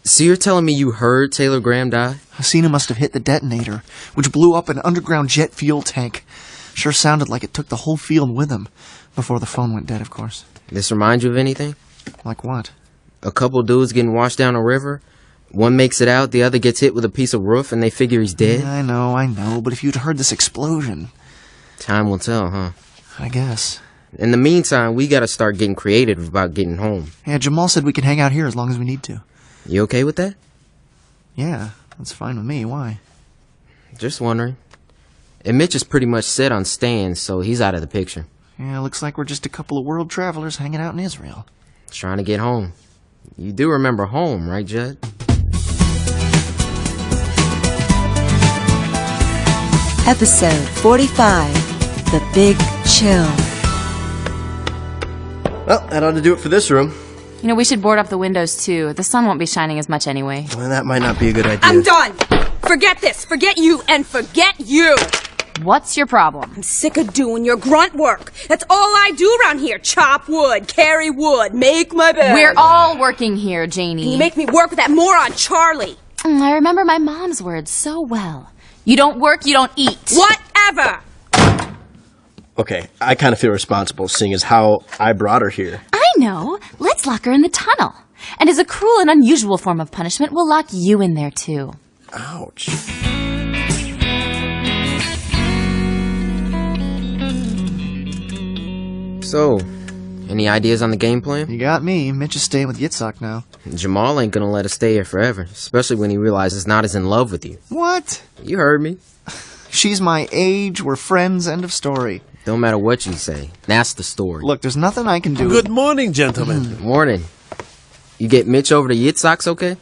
So you're telling me you heard Taylor Graham die? Hasina must have hit the detonator, which blew up an underground jet fuel tank. Sure sounded like it took the whole field with him. Before the phone went dead, of course. This remind you of anything? Like what? A couple dudes getting washed down a river. One makes it out, the other gets hit with a piece of roof, and they figure he's dead. I know, but if you'd heard this explosion... Time will tell, huh? I guess. In the meantime, we gotta start getting creative about getting home. Yeah, Jamal said we can hang out here as long as we need to. You okay with that? Yeah, that's fine with me. Why? Just wondering. And Mitch is pretty much set on staying, so he's out of the picture. Yeah, looks like we're just a couple of world travelers hanging out in Israel. Trying to get home. You do remember home, right, Judd? Episode 45, The Big Chill. Well, that ought to do it for this room. You know, we should board up the windows, too. The sun won't be shining as much anyway. Well, that might not be a good idea. I'm done! Forget this, forget you, and forget you! What's your problem? I'm sick of doing your grunt work. That's all I do around here. Chop wood, carry wood, make my bed. We're all working here, Janie. And you make me work with that moron Charlie. I remember my mom's words so well. You don't work, you don't eat. Whatever! Okay, I kind of feel responsible, seeing as how I brought her here. I know. Let's lock her in the tunnel. And as a cruel and unusual form of punishment, we'll lock you in there, too. Ouch. So, any ideas on the game plan? You got me. Mitch is staying with Yitzhak now. Jamal ain't gonna let us stay here forever, especially when he realizes not as in love with you. What? You heard me. She's my age, we're friends, end of story. Don't matter what you say. That's the story. Look, there's nothing I can do. Good morning, gentlemen. Morning. You get Mitch over to Yitzhak's okay?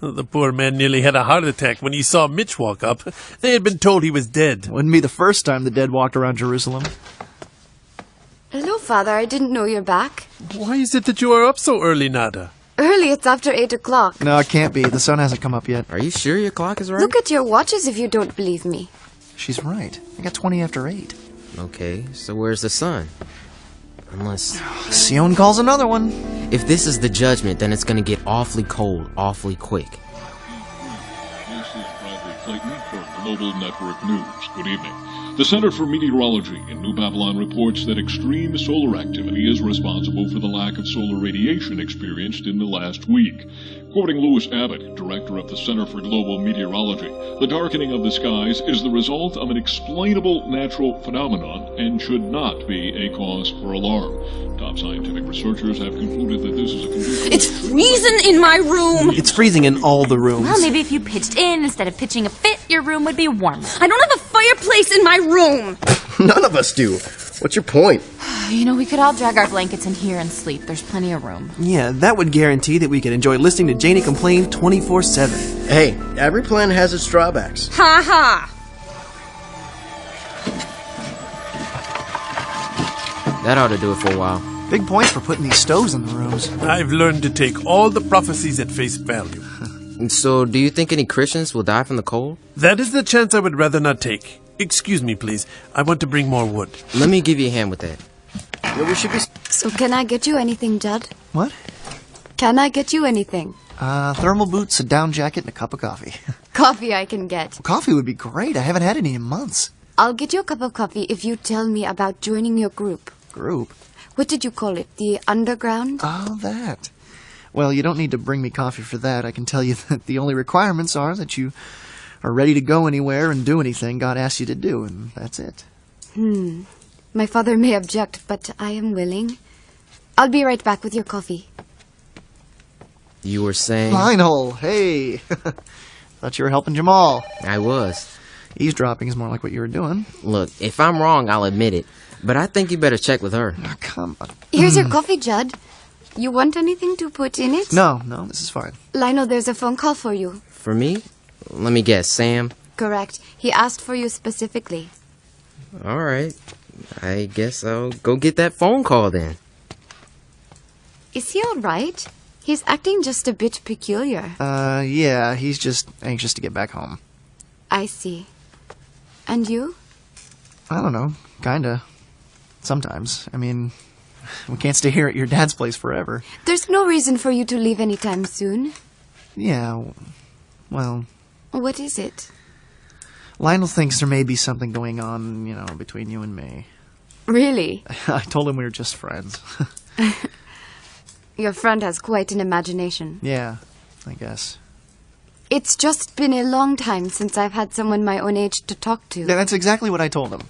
The poor man nearly had a heart attack when he saw Mitch walk up. They had been told he was dead. Wouldn't be the first time the dead walked around Jerusalem. Hello, Father. I didn't know you're back. Why is it that you are up so early, Nada? Early, it's after 8 o'clock. No, it can't be. The sun hasn't come up yet. Are you sure your clock is right? Look at your watches if you don't believe me. She's right. I got 20 after 8. Okay, so where's the sun? Unless... Sion calls another one. If this is the judgment, then it's gonna get awfully cold, awfully quick. This is Bradley Clayton for Global Network News. Good evening. The Center for Meteorology in New Babylon reports that extreme solar activity is responsible for the lack of solar radiation experienced in the last week. Quoting Louis Abbott, director of the Center for Global Meteorology, the darkening of the skies is the result of an explainable natural phenomenon and should not be a cause for alarm. Top scientific researchers have concluded that this is a condition... It's freezing in my room! It's freezing in all the rooms. Well, maybe if you pitched in instead of pitching a fit, your room would be warmer. I don't have a fireplace in my room! None of us do. What's your point? You know, we could all drag our blankets in here and sleep. There's plenty of room. Yeah, that would guarantee that we could enjoy listening to Janie complain 24/7. Hey, every plan has its drawbacks. Ha ha! That ought to do it for a while. Big points for putting these stoves in the rooms. I've learned to take all the prophecies at face value. And so, do you think any Christians will die from the cold? That is the chance I would rather not take. Excuse me, please. I want to bring more wood. Let me give you a hand with that. Yeah, we should be... So can I get you anything, Judd? What? Can I get you anything? Thermal boots, a down jacket, and a cup of coffee. Coffee I can get. Coffee would be great. I haven't had any in months. I'll get you a cup of coffee if you tell me about joining your group. Group? What did you call it? The underground? Oh, that. Well, you don't need to bring me coffee for that. I can tell you that the only requirements are that you are ready to go anywhere and do anything God asks you to do, and that's it. My father may object, but I am willing. I'll be right back with your coffee. You were saying... Lionel, hey! Thought you were helping Jamal. I was. Eavesdropping is more like what you were doing. Look, if I'm wrong, I'll admit it. But I think you better check with her. Oh, come on. Here's your coffee, Judd. You want anything to put in it? No, this is fine. Lionel, there's a phone call for you. For me? Let me guess, Sam? Correct. He asked for you specifically. All right. I guess I'll go get that phone call then. Is he all right? He's acting just a bit peculiar. Yeah, he's just anxious to get back home. I see. And you? I don't know, kinda. Sometimes. I mean, we can't stay here at your dad's place forever. There's no reason for you to leave anytime soon. Yeah, well, What is it? Lionel thinks there may be something going on, between you and me. Really? I told him we were just friends. Your friend has quite an imagination. Yeah, I guess. It's just been a long time since I've had someone my own age to talk to. Yeah, that's exactly what I told him.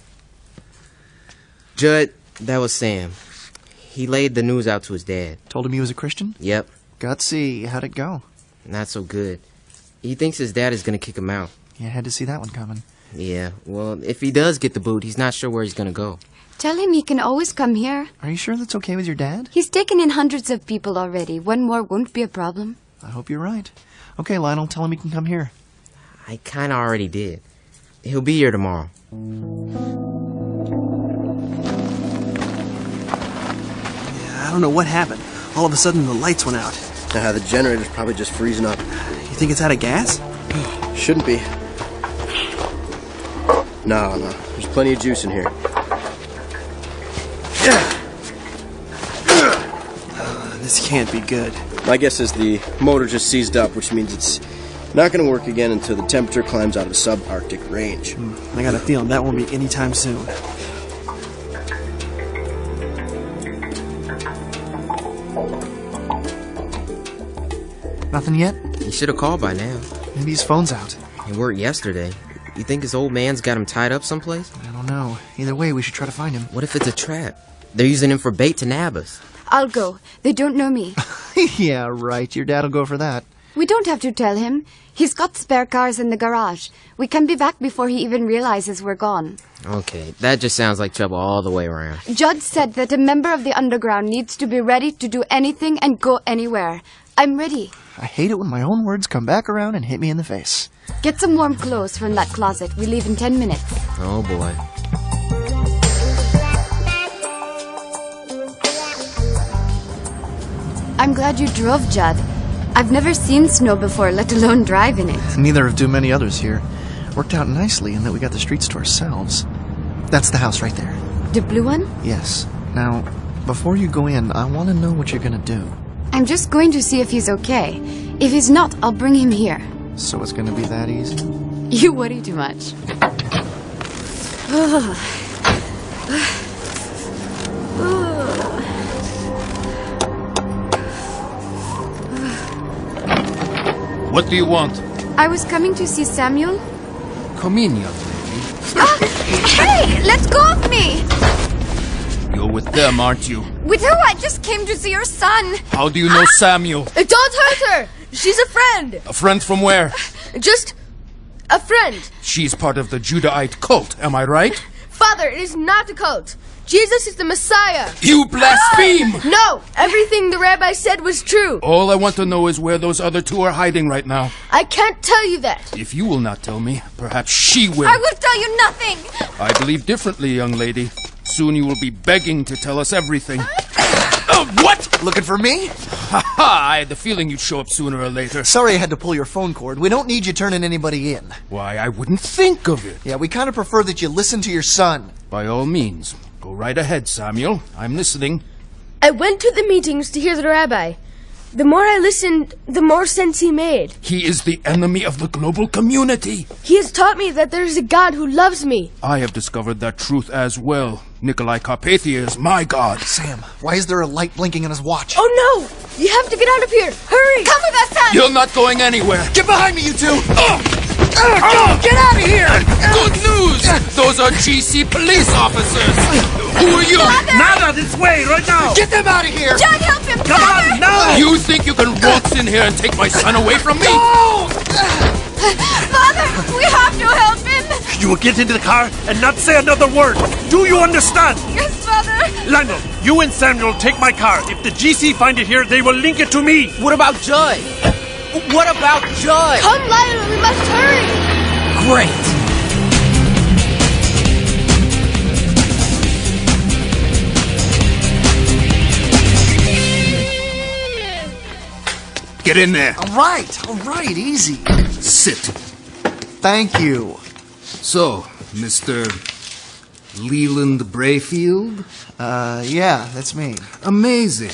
Judd, that was Sam. He laid the news out to his dad. Told him he was a Christian? Yep. Gutsy. How'd it go? Not so good. He thinks his dad is going to kick him out. Yeah, I had to see that one coming. Yeah, well, if he does get the boot, he's not sure where he's going to go. Tell him he can always come here. Are you sure that's okay with your dad? He's taken in hundreds of people already. One more won't be a problem. I hope you're right. Okay, Lionel, tell him he can come here. I kind of already did. He'll be here tomorrow. I don't know what happened. All of a sudden, the lights went out. The generator's probably just freezing up. You think it's out of gas? Shouldn't be. No. There's plenty of juice in here. This can't be good. My guess is the motor just seized up, which means it's not going to work again until the temperature climbs out of the subarctic range. I got a feeling that won't be anytime soon. Nothing yet? He should have called by now. Maybe his phone's out. It worked yesterday. You think his old man's got him tied up someplace? I don't know. Either way, we should try to find him. What if it's a trap? They're using him for bait to nab us. I'll go. They don't know me. Yeah, right. Your dad'll go for that. We don't have to tell him. He's got spare cars in the garage. We can be back before he even realizes we're gone. Okay, that just sounds like trouble all the way around. Judd said that a member of the underground needs to be ready to do anything and go anywhere. I'm ready. I hate it when my own words come back around and hit me in the face. Get some warm clothes from that closet. We leave in 10 minutes. Oh, boy. I'm glad you drove, Judd. I've never seen snow before, let alone drive in it. Neither have too many others here. Worked out nicely in that we got the streets to ourselves. That's the house right there. The blue one? Yes. Now, before you go in, I want to know what you're going to do. I'm just going to see if he's okay. If he's not, I'll bring him here. So it's going to be that easy? You worry too much. What do you want? I was coming to see Samuel. Come in, young lady. Hey! Let go of me! You're with them, aren't you? With who? I just came to see your son. How do you know Samuel? Don't hurt her! She's a friend! A friend from where? Just a friend. She's part of the Judahite cult, am I right? Father, it is not a cult. Jesus is the Messiah. You blaspheme! No! Everything the rabbi said was true. All I want to know is where those other two are hiding right now. I can't tell you that. If you will not tell me, perhaps she will. I will tell you nothing! I believe differently, young lady. Soon you will be begging to tell us everything. What? Looking for me? Ha ha! I had the feeling you'd show up sooner or later. Sorry I had to pull your phone cord. We don't need you turning anybody in. Why, I wouldn't think of it. Yeah, we kind of prefer that you listen to your son. By all means. Go right ahead, Samuel. I'm listening. I went to the meetings to hear the rabbi. The more I listened, the more sense he made. He is the enemy of the global community. He has taught me that there is a God who loves me. I have discovered that truth as well. Nikolai Carpathia is my God. Sam, why is there a light blinking on his watch? Oh no! You have to get out of here! Hurry! Come with us, son! You're not going anywhere. Get behind me, you two! Get out of here! Good news! Those are GC police officers. Who are you? Nada, this way, right now! Get them out of here! Judd, help him! Come on, now! You think you can waltz in here and take my son away from me? No! Father, we have to help him! You will get into the car and not say another word. Do you understand? Yes, Father! Lionel, you and Samuel take my car. If the GC find it here, they will link it to me. What about Judd? What about Judd? Come, Lionel, we must hurry! Great! Get in there. All right, easy. Sit. Thank you. So, Mr. Leland Brayfield? Yeah, that's me. Amazing.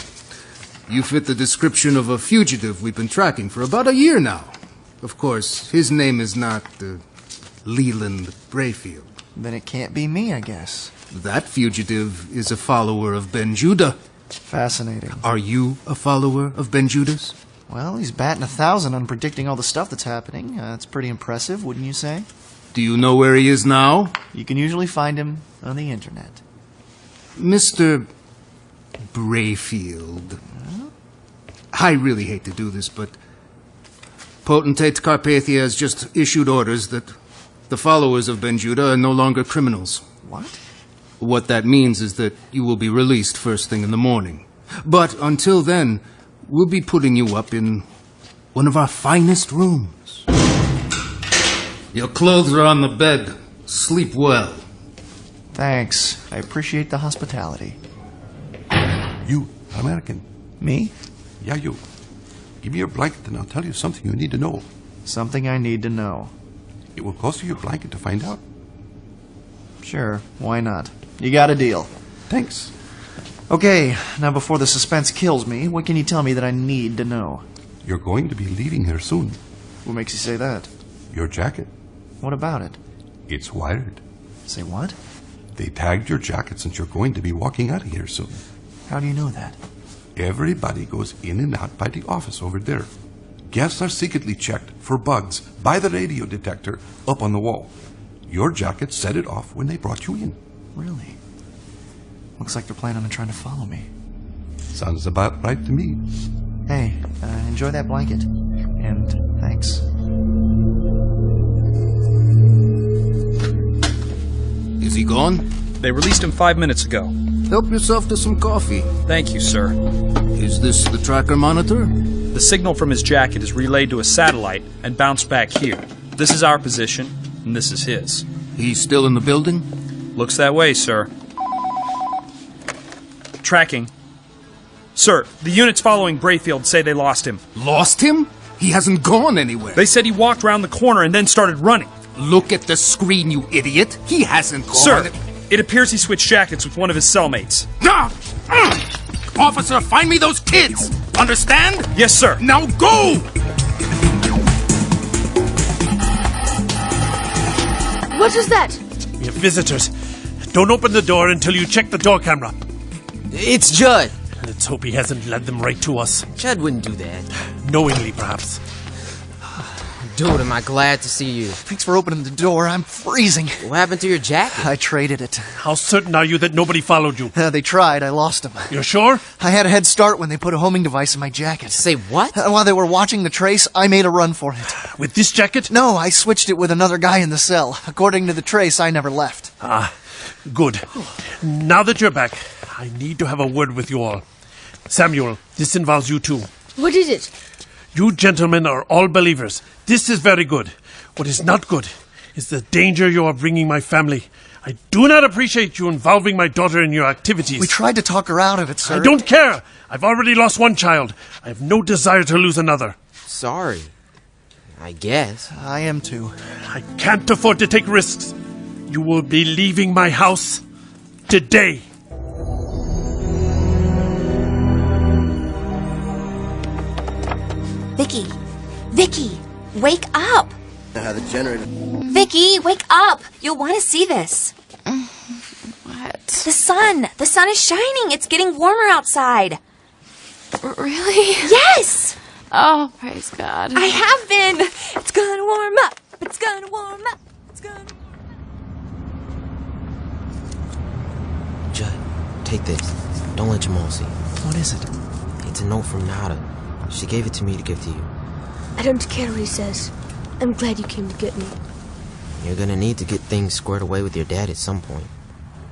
You fit the description of a fugitive we've been tracking for about a year now. Of course, his name is not Leland Brayfield. Then it can't be me, I guess. That fugitive is a follower of Ben Judah. Fascinating. Are you a follower of Ben Judah's? Well, he's batting 1,000 on predicting all the stuff that's happening. That's pretty impressive, wouldn't you say? Do you know where he is now? You can usually find him on the internet. Mr. Brayfield. I really hate to do this, but Potentate Carpathia has just issued orders that the followers of Ben Judah are no longer criminals. What? What that means is that you will be released first thing in the morning. But until then, we'll be putting you up in one of our finest rooms. Your clothes are on the bed. Sleep well. Thanks. I appreciate the hospitality. You, American. Me? Yeah, you. Give me your blanket and I'll tell you something you need to know. Something I need to know. It will cost you your blanket to find out. Sure, why not? You got a deal. Thanks. Okay, now before the suspense kills me, what can you tell me that I need to know? You're going to be leaving here soon. What makes you say that? Your jacket. What about it? It's wired. Say what? They tagged your jacket since you're going to be walking out of here soon. How do you know that? Everybody goes in and out by the office over there. Guests are secretly checked for bugs by the radio detector up on the wall. Your jacket set it off when they brought you in. Really? Looks like they're planning on trying to follow me. Sounds about right to me. Hey, enjoy that blanket. And thanks. Is he gone? They released him 5 minutes ago. Help yourself to some coffee. Thank you, sir. Is this the tracker monitor? The signal from his jacket is relayed to a satellite and bounced back here. This is our position, and this is his. He's still in the building? Looks that way, sir. Tracking. Sir, the units following Brayfield say they lost him. Lost him? He hasn't gone anywhere. They said he walked around the corner and then started running. Look at the screen, you idiot. He hasn't gone. Sir, it appears he switched jackets with one of his cellmates. Officer, find me those kids! Understand? Yes, sir. Now go! What is that? We have visitors. Don't open the door until you check the door camera. It's Judd. Let's hope he hasn't led them right to us. Judd wouldn't do that. Knowingly, perhaps. Dude, am I glad to see you. Thanks for opening the door. I'm freezing. What happened to your jacket? I traded it. How certain are you that nobody followed you? They tried. I lost them. You're sure? I had a head start when they put a homing device in my jacket. Say what? While they were watching the trace, I made a run for it. With this jacket? No, I switched it with another guy in the cell. According to the trace, I never left. Ah, good. Now that you're back, I need to have a word with you all. Samuel, this involves you too. What is it? You gentlemen are all believers. This is very good. What is not good is the danger you are bringing my family. I do not appreciate you involving my daughter in your activities. We tried to talk her out of it, sir. I don't care. I've already lost one child. I have no desire to lose another. Sorry. I guess. I am too. I can't afford to take risks. You will be leaving my house today. Vicky, wake up! The generator. Vicky, wake up! You'll want to see this. What? The sun is shining. It's getting warmer outside. Really? Yes! Oh, praise God. I have been. It's gonna warm up. It's gonna warm up. It's gonna... Judd, take this. Don't let Jamal see. What is it? It's a note from Nada. She gave it to me to give to you. I don't care what he says. I'm glad you came to get me. You're gonna need to get things squared away with your dad at some point.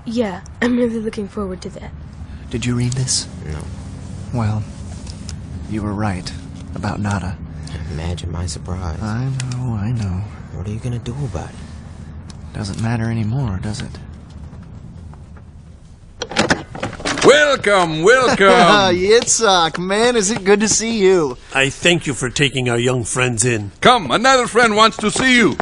Yeah, I'm really looking forward to that. Did you read this? No. Well, you were right about Nada. Imagine my surprise. I know. What are you gonna do about it? Doesn't matter anymore, does it? Welcome! Yitzhak, man, is it good to see you? I thank you for taking our young friends in. Come, another friend wants to see you.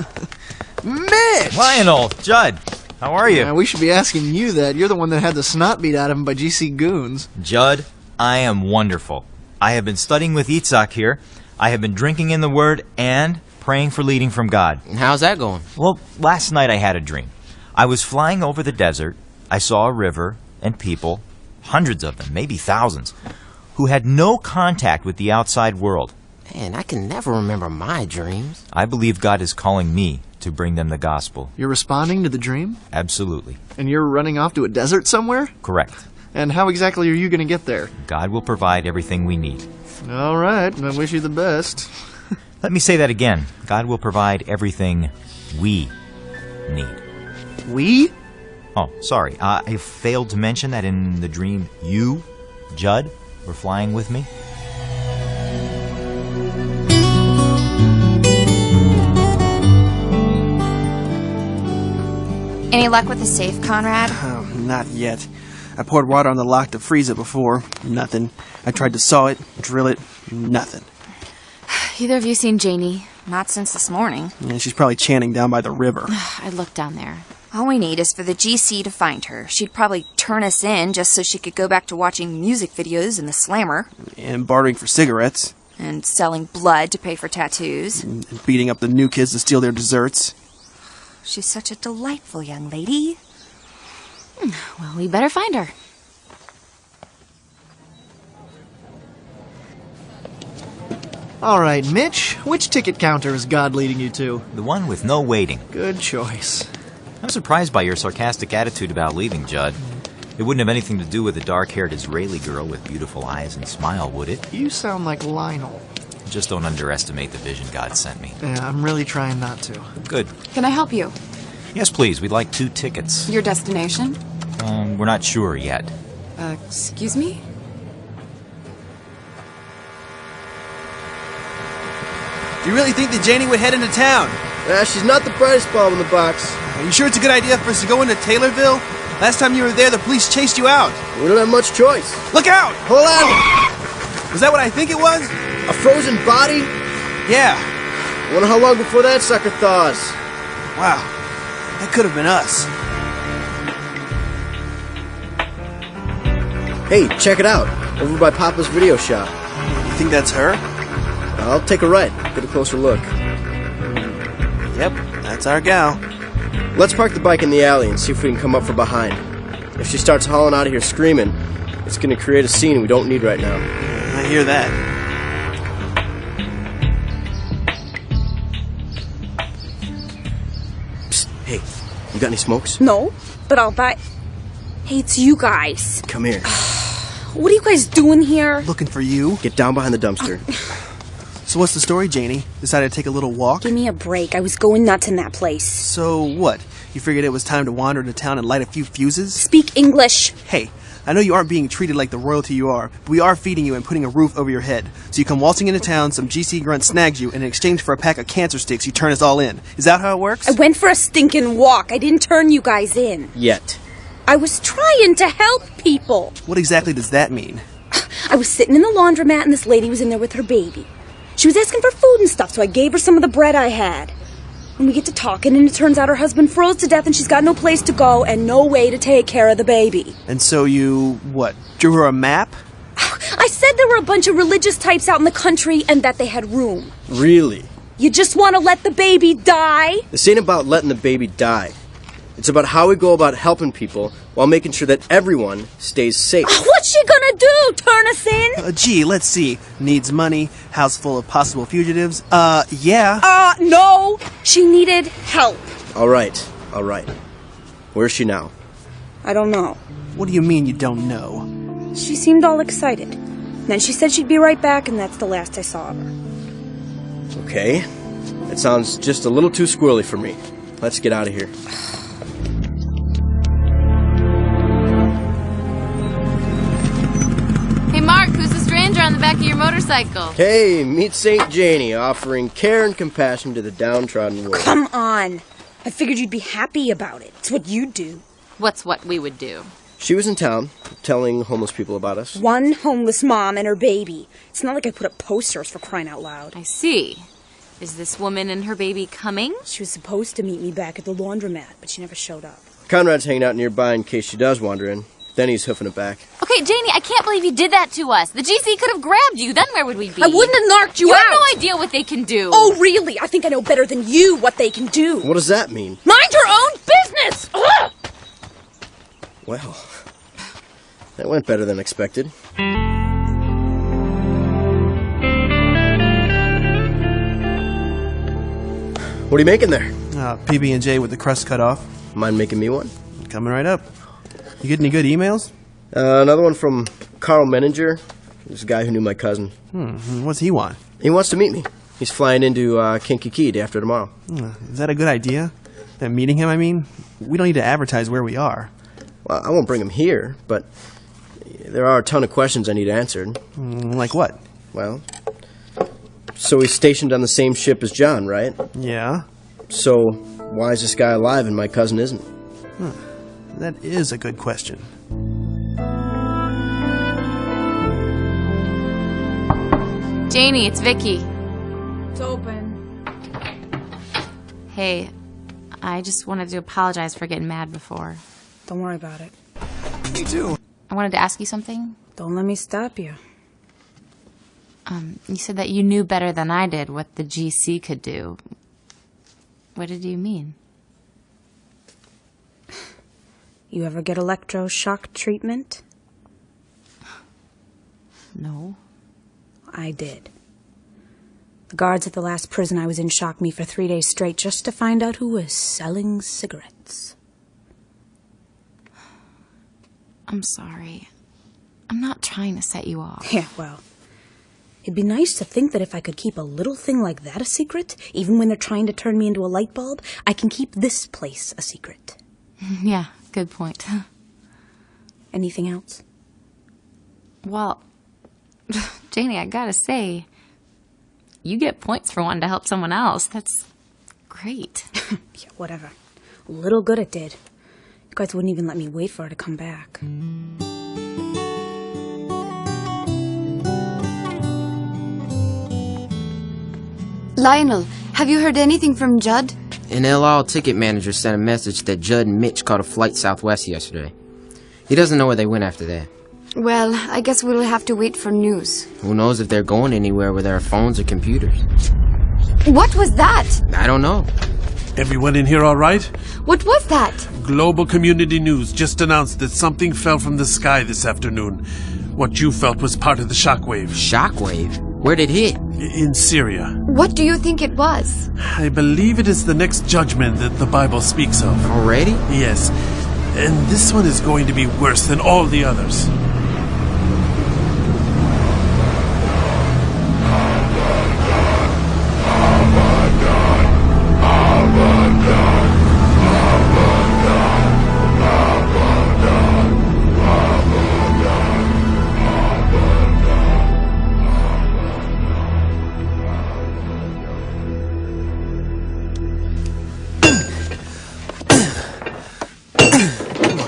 Mitch! Lionel, Judd, how are you? Yeah, we should be asking you that. You're the one that had the snot beat out of him by GC Goons. Judd, I am wonderful. I have been studying with Yitzhak here. I have been drinking in the Word and praying for leading from God. And how's that going? Well, last night I had a dream. I was flying over the desert. I saw a river and people, hundreds of them, maybe thousands, who had no contact with the outside world. Man, I can never remember my dreams. I believe God is calling me to bring them the gospel. You're responding to the dream? Absolutely. And you're running off to a desert somewhere? Correct. And how exactly are you going to get there? God will provide everything we need. All right, I wish you the best. Let me say that again. God will provide everything we need. We? Oh, sorry. I failed to mention that in the dream you, Judd, were flying with me. Any luck with the safe, Conrad? Oh, not yet. I poured water on the lock to freeze it before. Nothing. I tried to saw it, drill it. Nothing. Either of you seen Janie? Not since this morning. And she's probably chanting down by the river. I looked down there. All we need is for the GC to find her. She'd probably turn us in just so she could go back to watching music videos in the Slammer. And bartering for cigarettes. And selling blood to pay for tattoos. And beating up the new kids to steal their desserts. She's such a delightful young lady. Well, we better find her. All right, Mitch, which ticket counter is God leading you to? The one with no waiting. Good choice. I'm surprised by your sarcastic attitude about leaving, Judd. It wouldn't have anything to do with a dark-haired Israeli girl with beautiful eyes and smile, would it? You sound like Lionel. Just don't underestimate the vision God sent me. Yeah, I'm really trying not to. Good. Can I help you? Yes, please. We'd like 2 tickets. Your destination? We're not sure yet. Excuse me? Do you really think that Janie would head into town? She's not the brightest bulb in the box. Are you sure it's a good idea for us to go into Taylorville? Last time you were there, the police chased you out. We don't have much choice. Look out! Hold on! Was that what I think it was? A frozen body? Yeah. Wonder how long before that sucker thaws. Wow. That could have been us. Hey, check it out. Over by Papa's video shop. You think that's her? I'll take a right. Get a closer look. Yep, that's our gal. Let's park the bike in the alley and see if we can come up from behind. If she starts hauling out of here screaming, it's going to create a scene we don't need right now. I hear that. Psst, hey, you got any smokes? No, but I'll buy... Hey, it's you guys. Come here. What are you guys doing here? Looking for you. Get down behind the dumpster. So what's the story, Janie? Decided to take a little walk? Give me a break. I was going nuts in that place. So what? You figured it was time to wander into town and light a few fuses? Speak English. Hey, I know you aren't being treated like the royalty you are, but we are feeding you and putting a roof over your head. So you come waltzing into town, some GC grunt snags you, and in exchange for a pack of cancer sticks, you turn us all in. Is that how it works? I went for a stinking walk. I didn't turn you guys in. Yet. I was trying to help people. What exactly does that mean? I was sitting in the laundromat and this lady was in there with her baby. She was asking for food and stuff, so I gave her some of the bread I had. And we get to talking, and it turns out her husband froze to death and she's got no place to go and no way to take care of the baby. And so you, what, drew her a map? I said there were a bunch of religious types out in the country and that they had room. Really? You just want to let the baby die? This ain't about letting the baby die. It's about how we go about helping people while making sure that everyone stays safe. What's she gonna do? Turn us in? Gee, let's see. Needs money, house full of possible fugitives. Yeah. No. She needed help. All right. Where's she now? I don't know. What do you mean you don't know? She seemed all excited. Then she said she'd be right back, and that's the last I saw of her. Okay. That sounds just a little too squirrely for me. Let's get out of here. Hey, Mark, who's the stranger on the back of your motorcycle? Hey, meet St. Janie, offering care and compassion to the downtrodden world. Come on. I figured you'd be happy about it. It's what you do. What's what we would do? She was in town, telling homeless people about us. One homeless mom and her baby. It's not like I put up posters for crying out loud. I see. Is this woman and her baby coming? She was supposed to meet me back at the laundromat, but she never showed up. Conrad's hanging out nearby in case she does wander in. Then he's hoofing it back. Okay, Janie, I can't believe you did that to us. The GC could have grabbed you. Then where would we be? I wouldn't have knocked you You out. have no idea what they can do. Oh, really? I think I know better than you what they can do. What does that mean? Mind your own business! Ugh! Well, that went better than expected. What are you making there? PB&J with the crust cut off. Mind making me one? Coming right up. You get any good emails? Another one from Carl Menninger. This guy who knew my cousin. What's he want? He wants to meet me. He's flying into Kankakee day after tomorrow. Is that a good idea? Meeting him, I mean? We don't need to advertise where we are. Well, I won't bring him here, but there are a ton of questions I need answered. Like what? Well, so he's stationed on the same ship as John, right? Yeah. So why is this guy alive and my cousin isn't? That is a good question. Janie, it's Vicky. It's open. Hey, I just wanted to apologize for getting mad before. Don't worry about it. Me too. I wanted to ask you something. Don't let me stop you. You said that you knew better than I did what the GC could do. What did you mean? You ever get electroshock treatment? No. I did. The guards at the last prison I was in shocked me for 3 days straight just to find out who was selling cigarettes. I'm sorry. I'm not trying to set you off. Yeah, well, it'd be nice to think that if I could keep a little thing like that a secret, even when they're trying to turn me into a light bulb, I can keep this place a secret. Yeah, good point. Anything else? Well, Janie, I gotta say, you get points for wanting to help someone else. That's great. Yeah, whatever. A little good it did. You guys wouldn't even let me wait for her to come back. Lionel, have you heard anything from Judd? An El Al ticket manager sent a message that Judd and Mitch caught a flight southwest yesterday. He doesn't know where they went after that. Well, I guess we'll have to wait for news. Who knows if they're going anywhere with their phones or computers? What was that? I don't know. Everyone in here all right? What was that? Global Community News just announced that something fell from the sky this afternoon. What you felt was part of the shockwave. Shockwave? Where'd it hit? In Syria. What do you think it was? I believe it is the next judgment that the Bible speaks of. Already? Yes. And this one is going to be worse than all the others.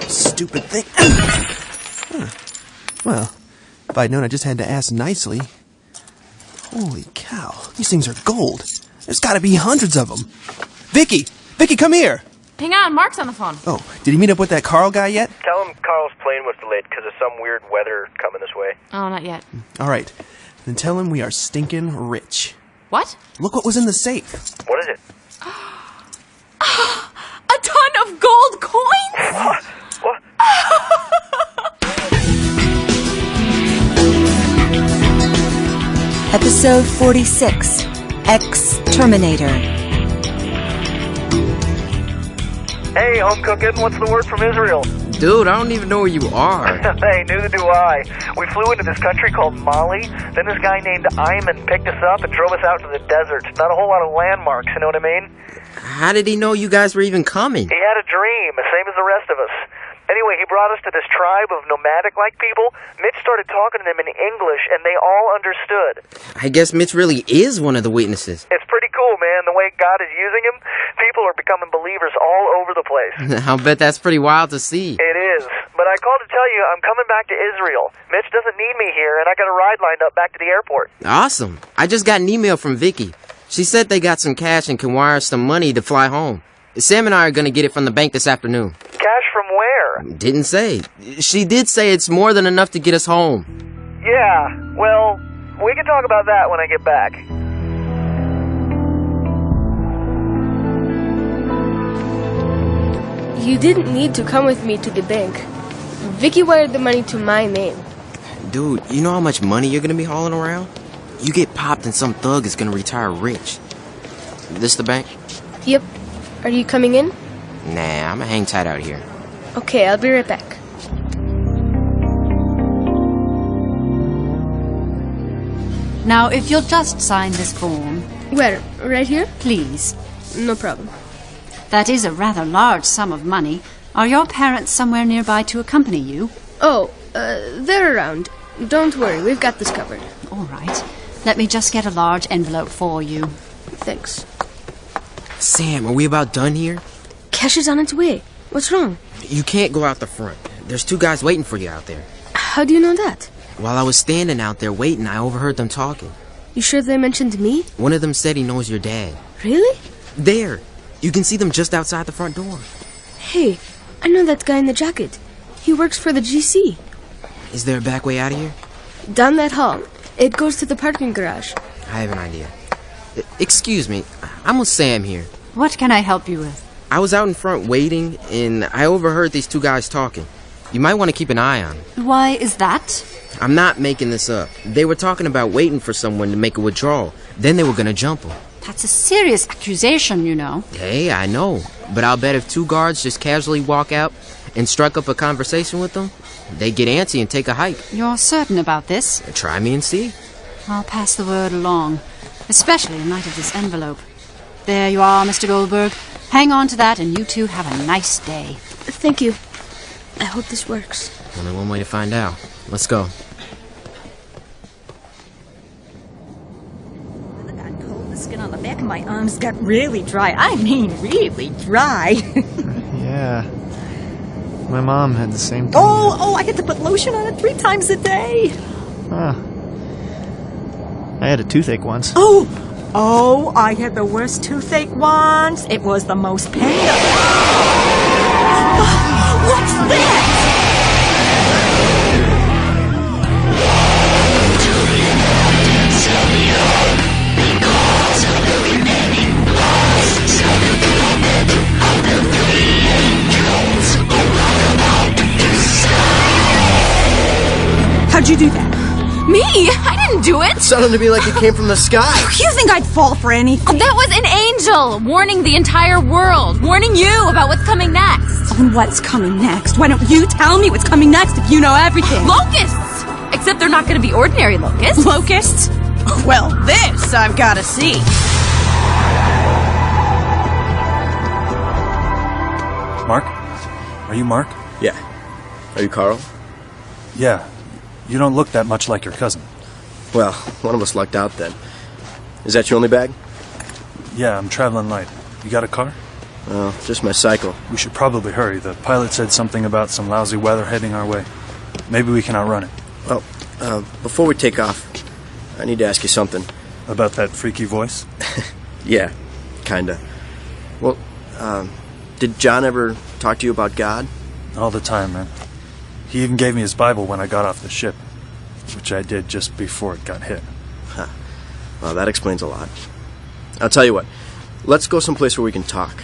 Stupid thing. Well, if I'd known I just had to ask nicely. Holy cow, these things are gold. There's gotta be hundreds of them. Vicky! Vicky, come here! Hang on, Mark's on the phone. Oh, did he meet up with that Carl guy yet? Tell him Carl's plane was delayed because of some weird weather coming this way. Oh, not yet. Alright, then tell him we are stinking rich. What? Look what was in the safe. What is it? A ton of gold coins? What? Episode 46, Exterminator. Hey, home cooking, what's the word from Israel? Dude, I don't even know where you are. Hey, neither do I. We flew into this country called Mali. Then this guy named Ayman picked us up and drove us out to the desert. Not a whole lot of landmarks, you know what I mean? How did he know you guys were even coming? He had a dream, the same as the rest of us. Anyway, he brought us to this tribe of nomadic-like people. Mitch started talking to them in English, and they all understood. I guess Mitch really is one of the witnesses. It's pretty cool, man, the way God is using him. People are becoming believers all over the place. I'll bet that's pretty wild to see. It is. But I called to tell you I'm coming back to Israel. Mitch doesn't need me here, and I got a ride lined up back to the airport. Awesome. I just got an email from Vicky. She said they got some cash and can wire some money to fly home. Sam and I are going to get it from the bank this afternoon. Cash from where? Didn't say. She did say it's more than enough to get us home. Yeah, well, we can talk about that when I get back. You didn't need to come with me to the bank. Vicky wired the money to my name. Dude, you know how much money you're gonna be hauling around? You get popped and some thug is gonna retire rich. This the bank? Yep. Are you coming in? Nah, I'm gonna hang tight out here. Okay, I'll be right back. Now, if you'll just sign this form. Where? Right here? Please. No problem. That is a rather large sum of money. Are your parents somewhere nearby to accompany you? Oh, they're around. Don't worry, we've got this covered. All right. Let me just get a large envelope for you. Thanks. Sam, are we about done here? Cash is on its way. What's wrong? You can't go out the front. There's 2 guys waiting for you out there. How do you know that? While I was standing out there waiting, I overheard them talking. You sure they mentioned me? One of them said he knows your dad. Really? There. You can see them just outside the front door. Hey, I know that guy in the jacket. He works for the GC. Is there a back way out of here? Down that hall. It goes to the parking garage. I have an idea. Excuse me, I'm with Sam here. What can I help you with? I was out in front waiting, and I overheard these 2 guys talking. You might want to keep an eye on them. Why is that? I'm not making this up. They were talking about waiting for someone to make a withdrawal. Then they were going to jump them. That's a serious accusation, you know. Hey, I know. But I'll bet if 2 guards just casually walk out and strike up a conversation with them, they get antsy and take a hike. You're certain about this? Try me and see. I'll pass the word along, especially in light of this envelope. There you are, Mr. Goldberg. Hang on to that, and you 2 have a nice day. Thank you. I hope this works. Only one way to find out. Let's go. The skin on the back of my arms got really dry. I mean, really dry. Yeah. My mom had the same thing. Oh, I had to put lotion on it 3 times a day. Huh. I had a toothache once. Oh, I had the worst toothache once. It was the most painful. What's that? How'd you do that? Me? I didn't do it! It sounded to me like it came from the sky. You think I'd fall for anything? That was an angel warning the entire world, warning you about what's coming next. And what's coming next? Why don't you tell me what's coming next if you know everything? Locusts! Except they're not going to be ordinary locusts. Locusts? Well, this I've got to see. Mark? Are you Mark? Yeah. Are you Carl? Yeah. You don't look that much like your cousin. Well, one of us lucked out then. Is that your only bag? Yeah, I'm traveling light. You got a car? Oh, just my cycle. We should probably hurry. The pilot said something about some lousy weather heading our way. Maybe we can outrun it. Well, before we take off, I need to ask you something. About that freaky voice? Yeah, kinda. Well, did John ever talk to you about God? All the time, man. He even gave me his Bible when I got off the ship, which I did just before it got hit. Huh. Well, that explains a lot. I'll tell you what. Let's go someplace where we can talk.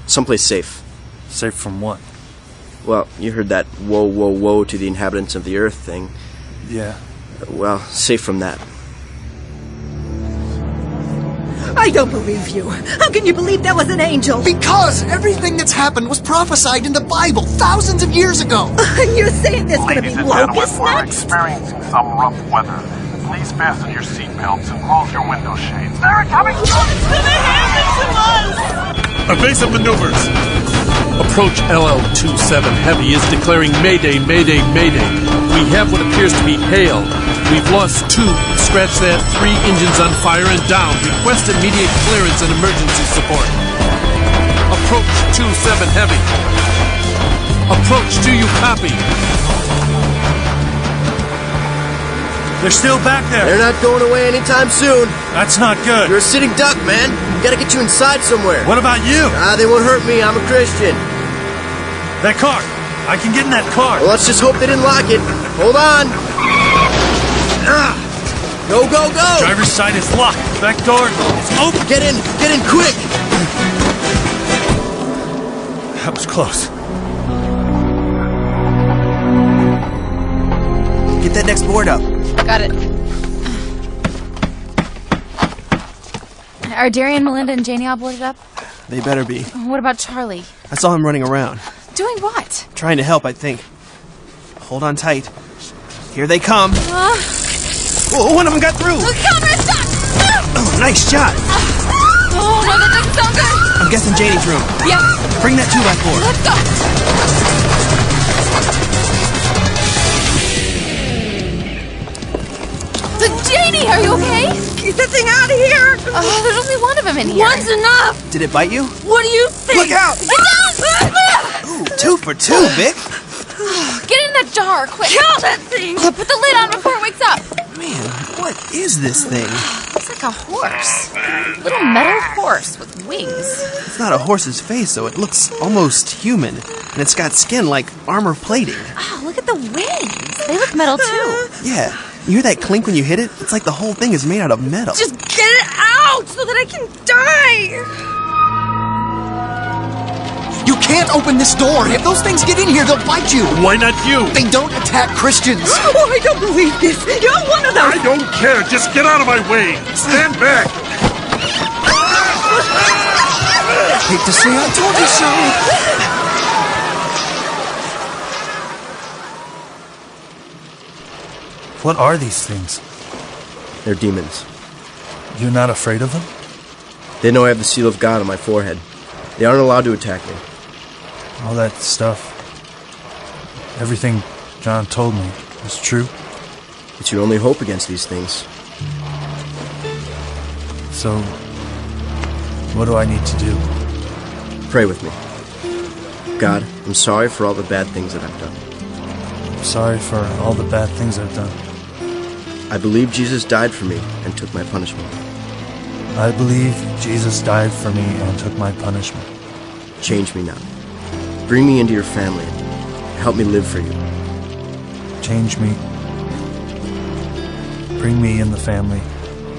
Someplace safe. Safe from what? Well, you heard that "woe, woe, woe" to the inhabitants of the earth thing. Yeah. Well, safe from that. I don't believe you. How can you believe that was an angel? Because everything that's happened was prophesied in the Bible thousands of years ago. You're saying there's going to be locusts we're next? experiencing some rough weather. Please fasten your seatbelts and close your window shades. They're coming! What's going to happen to us? Evasive maneuvers. Approach LL-27 Heavy is declaring Mayday, Mayday, Mayday. We have what appears to be hail. We've lost 2, scratch that, 3 engines on fire and down. Request immediate clearance and emergency support. Approach 27 Heavy. Approach, do you copy? They're still back there. They're not going away anytime soon. That's not good. You're a sitting duck, man. We gotta get you inside somewhere. What about you? They won't hurt me. I'm a Christian. That car! I can get in that car! Well, let's just hope they didn't lock it. Hold on! Go, go, go! Driver's side is locked. Back door is open. Get in quick! That was close. Get that next board up. Got it. Are Darian, Melinda, and Janie all boarded up? They better be. What about Charlie? I saw him running around. Doing what? Trying to help, I think. Hold on tight. Here they come. Oh, one of them got through. Comrade, stop! Oh, nice shot. Oh, no, that doesn't sound good. I'm guessing Janie's room. Yep. Bring that 2x4. Let's go. Janie, are you okay? Get that thing out of here! Oh, there's only one of them in here. One's enough! Did it bite you? What do you think? Look out! Ooh, 2 for 2, Vic. Get in that jar, quick. Kill that thing! Put the lid on before it wakes up. Man, what is this thing? It's like a horse. A little metal horse with wings. It's not a horse's face, though. It looks almost human. And it's got skin like armor plating. Oh, look at the wings. They look metal, too. Yeah. You hear that clink when you hit it? It's like the whole thing is made out of metal. Just get it out so that I can die! You can't open this door! If those things get in here, they'll bite you! Why not you? They don't attack Christians! Oh, I don't believe this! You're one of them! I don't care. Just get out of my way. Stand back. Hate to say I told you so! What are these things? They're demons. You're not afraid of them? They know I have the seal of God on my forehead. They aren't allowed to attack me. All that stuff. Everything John told me is true. It's your only hope against these things. So, what do I need to do? Pray with me. God, I'm sorry for all the bad things that I've done. I'm sorry for all the bad things I've done. I believe Jesus died for me and took my punishment. I believe Jesus died for me and took my punishment. Change me now. Bring me into your family. Help me live for you. Change me. Bring me in the family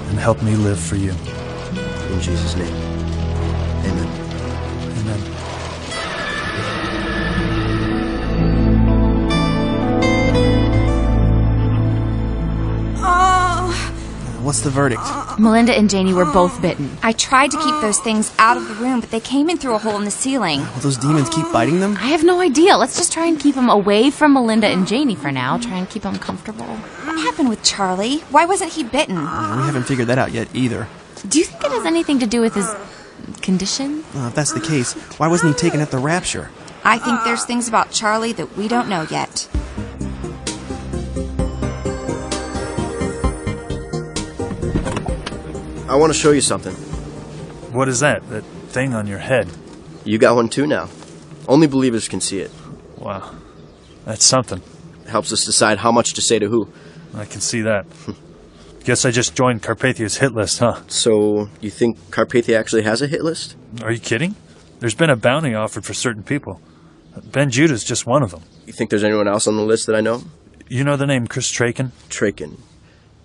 and help me live for you. In Jesus' name. Amen. Amen. What's the verdict? Melinda and Janie were both bitten. I tried to keep those things out of the room, but they came in through a hole in the ceiling. Will those demons keep biting them? I have no idea. Let's just try and keep them away from Melinda and Janie for now. Try and keep them comfortable. What happened with Charlie? Why wasn't he bitten? We haven't figured that out yet either. Do you think it has anything to do with his condition? If that's the case, why wasn't he taken at the rapture? I think there's things about Charlie that we don't know yet. I want to show you something. What is that? That thing on your head? You got one too now. Only believers can see it. Wow. That's something. It helps us decide how much to say to who. I can see that. Guess I just joined Carpathia's hit list, huh? So, you think Carpathia actually has a hit list? Are you kidding? There's been a bounty offered for certain people. Ben Judah's just one of them. You think there's anyone else on the list that I know? You know the name Chris Traken? Traken.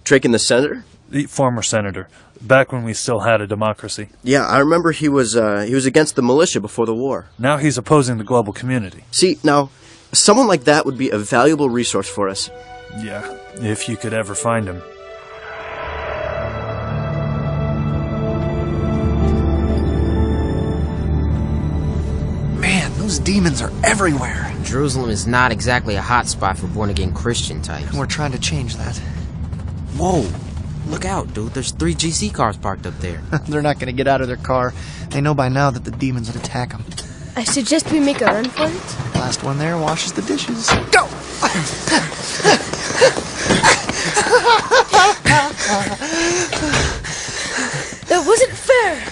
Traken the senator? The former senator. Back when we still had a democracy. Yeah, I remember he was against the militia before the war. Now he's opposing the global community. See, now, someone like that would be a valuable resource for us. Yeah, if you could ever find him. Man, those demons are everywhere. Jerusalem is not exactly a hot spot for born-again Christian types. And we're trying to change that. Whoa! Look out, dude. There's 3 GC cars parked up there. They're not going to get out of their car. They know by now that the demons would attack them. I suggest we make a run for it. Last one there washes the dishes. Go! That wasn't fair.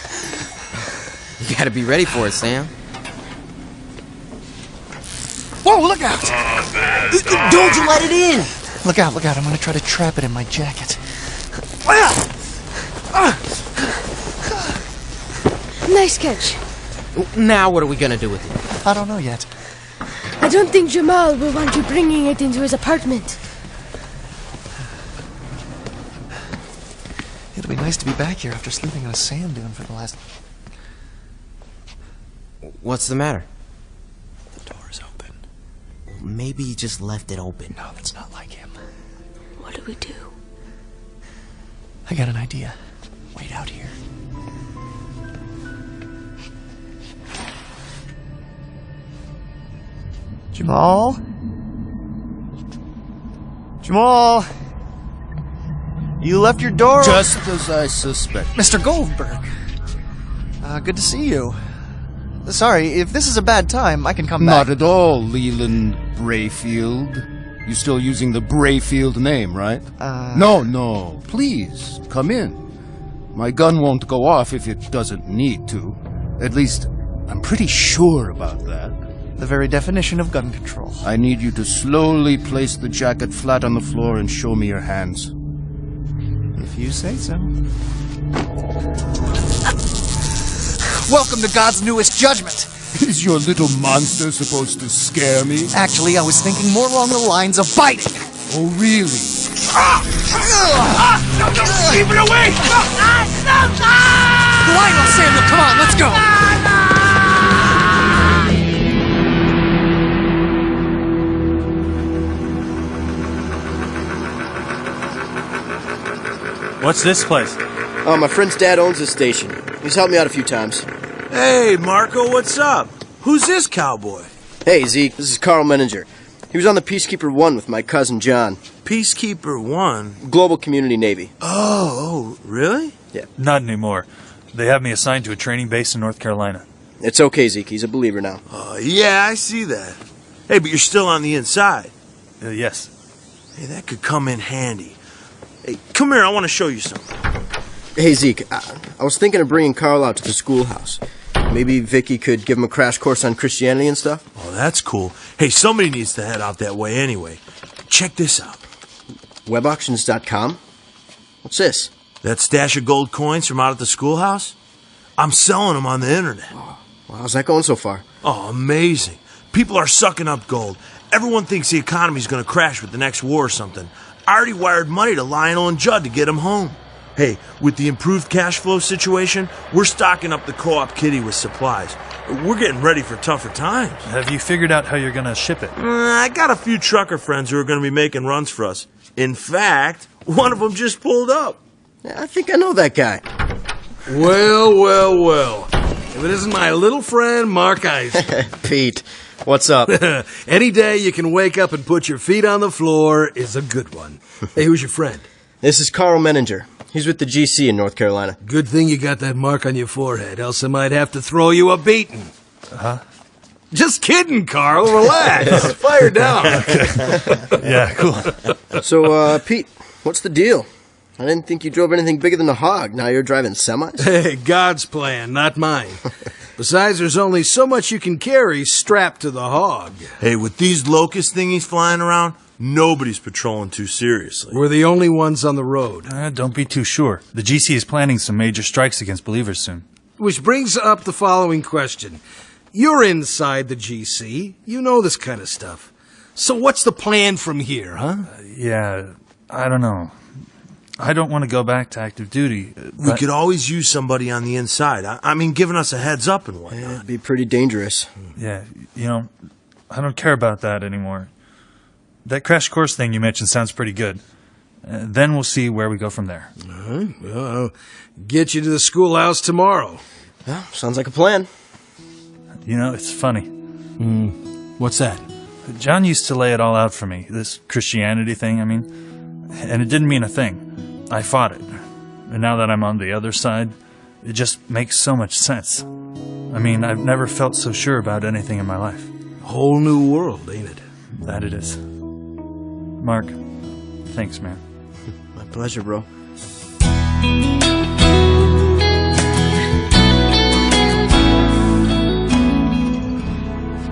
You gotta be ready for it, Sam. Whoa, look out! Don't you let it in! Look out, look out. I'm going to try to trap it in my jacket. Nice catch. Now what are we gonna do with it? I don't know yet. don't think Jamal will want you bringing it into his apartment. It'll be nice to be back here after sleeping on a sand dune for the last... What's the matter? The door is open. Maybe he just left it open. No, that's not like him. What do we do? I got an idea. Wait out here. Jamal? Jamal? You left your door open. Just as I suspect. Mr. Goldberg. Good to see you. Sorry, if this is a bad time, I can come back. Not at all, Leland Brayfield. You still using the Brayfield name, right? No, please, come in. My gun won't go off if it doesn't need to. At least, I'm pretty sure about that. The very definition of gun control. I need you to slowly place the jacket flat on the floor and show me your hands. If you say so. Welcome to God's newest judgment. Is your little monster supposed to scare me? Actually, I was thinking more along the lines of biting. Oh, really? No, keep it away! Lionel, Samuel, come on, let's go! What's this place? Oh, my friend's dad owns this station. He's helped me out a few times. Hey, Marco, what's up? Who's this cowboy? Hey, Zeke, this is Carl Menninger. He was on the Peacekeeper 1 with my cousin John. Peacekeeper 1? Global Community Navy. Oh, really? Yeah. Not anymore. They have me assigned to a training base in North Carolina. It's okay, Zeke. He's a believer now. Yeah, I see that. Hey, but you're still on the inside. Yes. Hey, that could come in handy. Hey, come here, I want to show you something. Hey, Zeke, I was thinking of bringing Carl out to the schoolhouse. Maybe Vicky could give him a crash course on Christianity and stuff? Oh, that's cool. Hey, somebody needs to head out that way anyway. Check this out. Webauctions.com? What's this? That stash of gold coins from out at the schoolhouse? I'm selling them on the internet. Oh, well, how's that going so far? Oh, amazing. People are sucking up gold. Everyone thinks the economy's going to crash with the next war or something. I already wired money to Lionel and Judd to get them home. Hey, with the improved cash flow situation, we're stocking up the co-op kitty with supplies. We're getting ready for tougher times. Have you figured out how you're going to ship it? I got a few trucker friends who are going to be making runs for us. In fact, one of them just pulled up. I think I know that guy. Well. If it isn't my little friend, Mark Eisen. Pete, what's up? Any day you can wake up and put your feet on the floor is a good one. Hey, who's your friend? This is Carl Menninger. He's with the GC in North Carolina. Good thing you got that mark on your forehead, else I might have to throw you a beating. Huh? Just kidding, Carl. Relax. Fire down. Yeah, cool. So, Pete, what's the deal? I didn't think you drove anything bigger than a hog. Now you're driving semis? Hey, God's plan, not mine. Besides, there's only so much you can carry strapped to the hog. Hey, with these locust thingies flying around, nobody's patrolling too seriously. We're the only ones on the road. Don't be too sure. The GC is planning some major strikes against believers soon. Which brings up the following question. You're inside the GC. You know this kind of stuff. So what's the plan from here, huh? Yeah, I don't know. I don't want to go back to active duty. We could always use somebody on the inside. I mean, giving us a heads up and whatnot. Yeah, it'd be pretty dangerous. Yeah, I don't care about that anymore. That crash course thing you mentioned sounds pretty good. Then we'll see where we go from there. All right. Well, I'll get you to the schoolhouse tomorrow. Yeah, sounds like a plan. It's funny. What's that? John used to lay it all out for me, this Christianity thing, and it didn't mean a thing. I fought it. And now that I'm on the other side, it just makes so much sense. I've never felt so sure about anything in my life. Whole new world, ain't it? That it is. Mark, thanks, man. My pleasure, bro.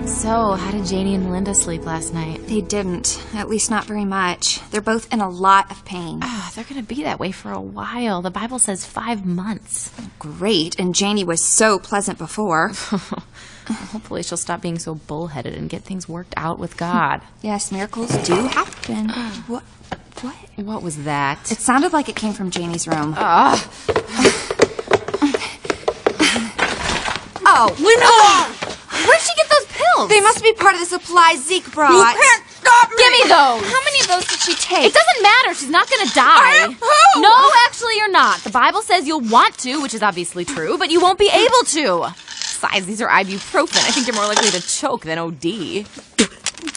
So, how did Janie and Melinda to sleep last night. They didn't. At least not very much. They're both in a lot of pain. They're going to be that way for a while. The Bible says 5 months. Great. And Janie was so pleasant before. Hopefully she'll stop being so bullheaded and get things worked out with God. Yes, miracles do happen. What? What was that? It sounded like it came from Janie's room. Where'd she get those pills? They must be part of the supplies Zeke brought. You can't stop me! Give me those! How many of those did she take? It doesn't matter. She's not gonna die. No, actually, you're not. The Bible says you'll want to, which is obviously true, but you won't be able to. Besides, these are ibuprofen. I think you're more likely to choke than OD.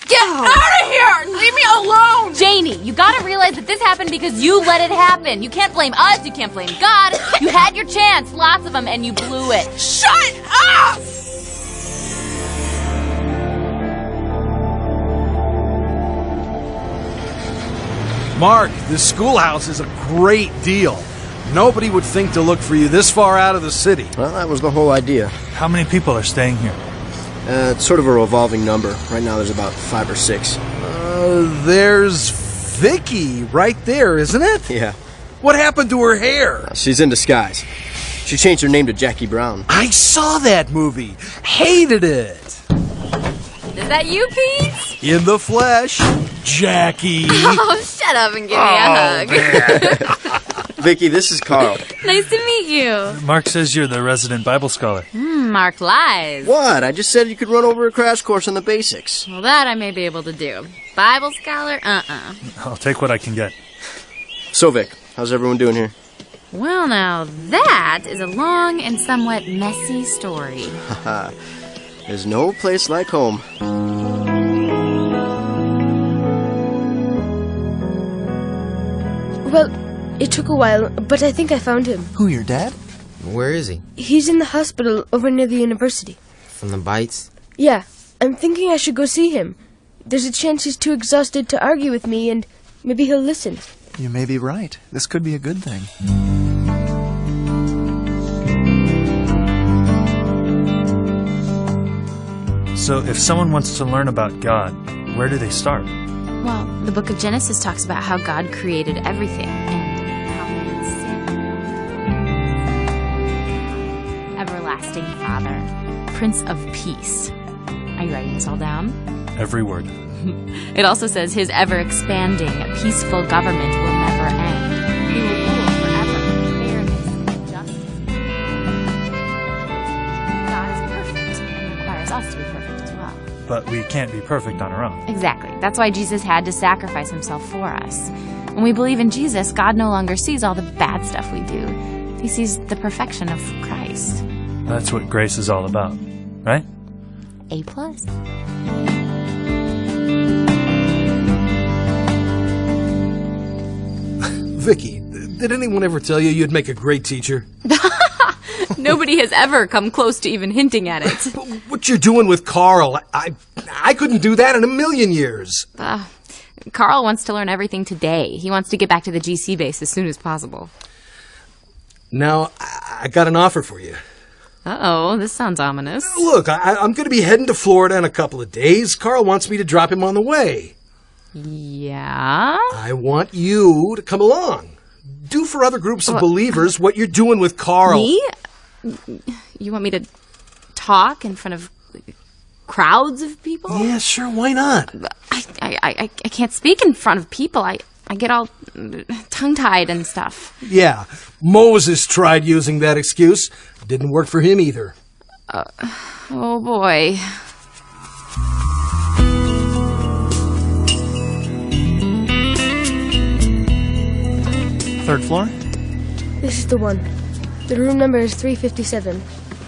Get out of here! Leave me alone! Janie, you gotta realize that this happened because you let it happen. You can't blame us, you can't blame God. You had your chance, lots of them, and you blew it. Shut up! Mark, this schoolhouse is a great deal. Nobody would think to look for you this far out of the city. Well, that was the whole idea. How many people are staying here? It's sort of a revolving number. Right now there's about 5 or 6. There's Vicky right there, isn't it? Yeah. What happened to her hair? She's in disguise. She changed her name to Jackie Brown. I saw that movie. Hated it. Is that you, Pete? In the flesh, Jackie. Oh, shut up and give me a hug. Vicky, this is Carl. Nice to meet you. Mark says you're the resident Bible scholar. Mark lies. What? I just said you could run over a crash course on the basics. Well, that I may be able to do. Bible scholar? I'll take what I can get. So, Vic, how's everyone doing here? Well, now, that is a long and somewhat messy story. Haha. There's no place like home. Well, it took a while, but I think I found him. Who, your dad? Where is he? He's in the hospital over near the university. From the bites? Yeah, I'm thinking I should go see him. There's a chance he's too exhausted to argue with me, and maybe he'll listen. You may be right. This could be a good thing. So if someone wants to learn about God, where do they start? Well, the book of Genesis talks about how God created everything and how man sinned. Everlasting Father, Prince of Peace. Are you writing this all down? Every word. It also says his ever-expanding, peaceful government will never end. He will rule forever with fairness and justice. God is perfect and requires us to be perfect as well. But we can't be perfect on our own. Exactly. That's why Jesus had to sacrifice himself for us. When we believe in Jesus, God no longer sees all the bad stuff we do. He sees the perfection of Christ. That's what grace is all about, right? A+. Vicky, did anyone ever tell you you'd make a great teacher? Nobody has ever come close to even hinting at it. But what you're doing with Carl, I couldn't do that in a million years. Carl wants to learn everything today. He wants to get back to the GC base as soon as possible. Now, I got an offer for you. Uh-oh, this sounds ominous. Look, I'm going to be heading to Florida in a couple of days. Carl wants me to drop him on the way. Yeah? I want you to come along. Do for other groups of believers what you're doing with Carl. Me? You want me to talk in front of crowds of people? Yeah, sure, why not? I can't speak in front of people. I get all tongue-tied and stuff. Yeah, Moses tried using that excuse. Didn't work for him either. Oh, boy. Third floor? This is the one. The room number is 357.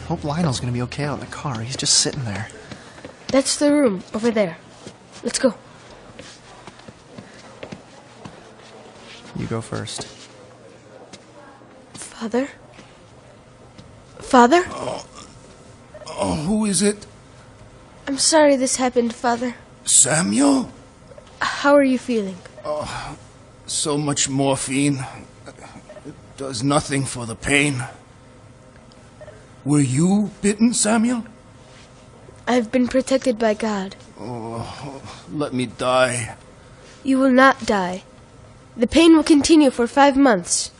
Hope Lionel's gonna be okay out in the car. He's just sitting there. That's the room, over there. Let's go. You go first. Father? Father? Oh, who is it? I'm sorry this happened, Father. Samuel? How are you feeling? Oh, so much morphine. It does nothing for the pain. Were you bitten, Samuel? I've been protected by God. Oh, let me die. You will not die. The pain will continue for 5 months,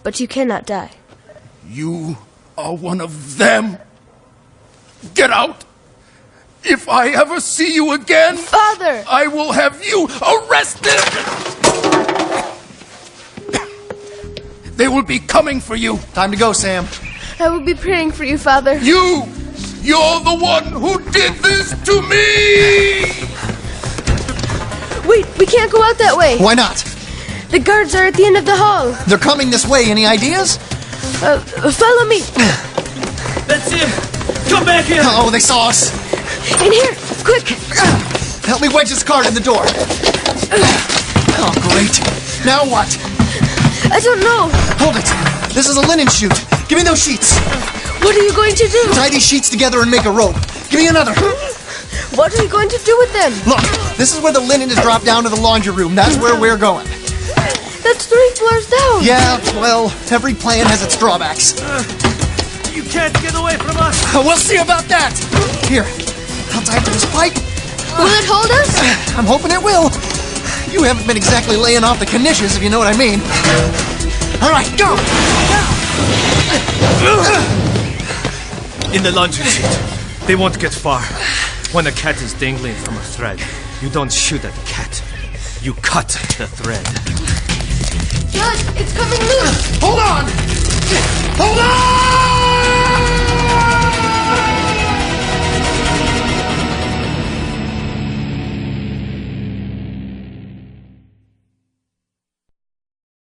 but you cannot die. You are one of them. Get out! If I ever see you again, Father! I will have you arrested! They will be coming for you. Time to go, Sam. I will be praying for you, Father. You're the one who did this to me! Wait, we can't go out that way. Why not? The guards are at the end of the hall. They're coming this way. Any ideas? Follow me. That's it. Come back here. Oh, they saw us. In here, quick. Help me wedge this card in the door. Oh, great. Now what? I don't know. Hold it. This is a linen chute. Give me those sheets. What are you going to do? Tie these sheets together and make a rope. Give me another. What are you going to do with them? Look, this is where the linen is dropped down to the laundry room. That's where we're going. That's 3 floors down. Yeah, well, every plan has its drawbacks. You can't get away from us. We'll see about that. Here, I'll tie it to this pipe. Will it hold us? I'm hoping it will. You haven't been exactly laying off the knishes, if you know what I mean. All right, go. In the laundry chute. They won't get far. When a cat is dangling from a thread, you don't shoot at the cat. You cut the thread. Judge, it's coming loose. Hold on! Hold on!